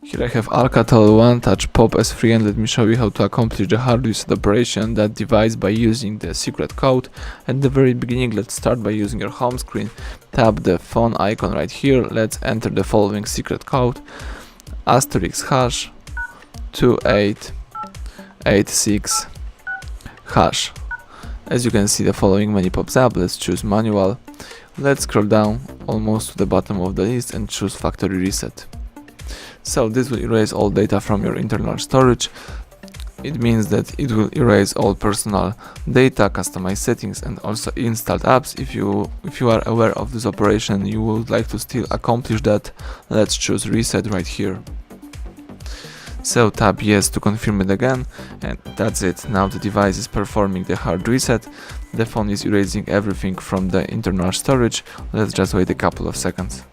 Here I have ALCATEL Pop S3, and let me show you how to accomplish the hard reset operation on that device by using the secret code. At the very beginning, let's start by using your home screen. Tap the phone icon right here. Let's enter the following secret code: *# 2886#. As you can see, the following menu pops up. Let's choose manual. Let's scroll down almost to the bottom of the list and choose factory reset. So this will erase all data from your internal storage. It means that it will erase all personal data, customized settings, and also installed apps. If you are aware of this operation, you would like to still accomplish that, let's choose reset right here. So tap yes to confirm it again, and that's it. Now the device is performing the hard reset. The phone is erasing everything from the internal storage. Let's just wait a couple of seconds.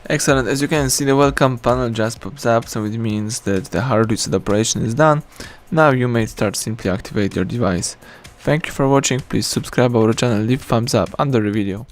Excellent. As you can see, the welcome panel just pops up, so it means that the hard reset operation is done. Now you may start simply activate your device. Thank you for watching. Please subscribe our channel, leave thumbs up under the video.